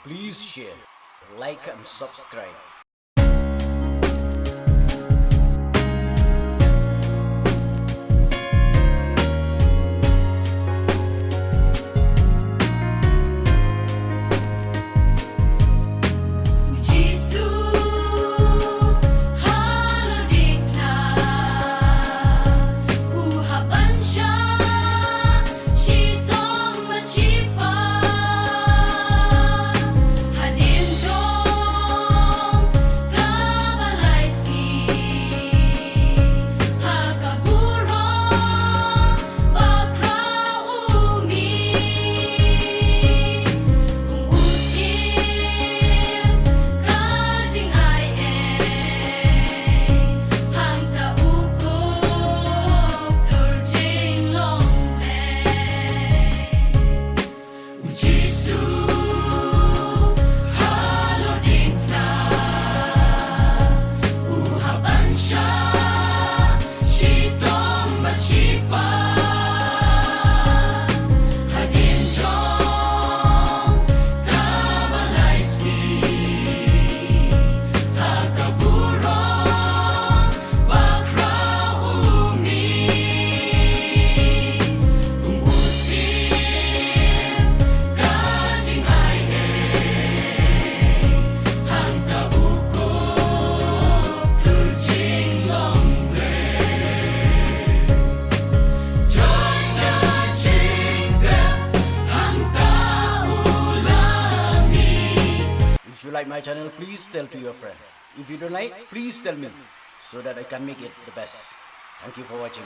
Please share, like and subscribe. If you like my channel, please tell to your friend. If you don't like, please tell me so that I can make it the best. Thank you for watching.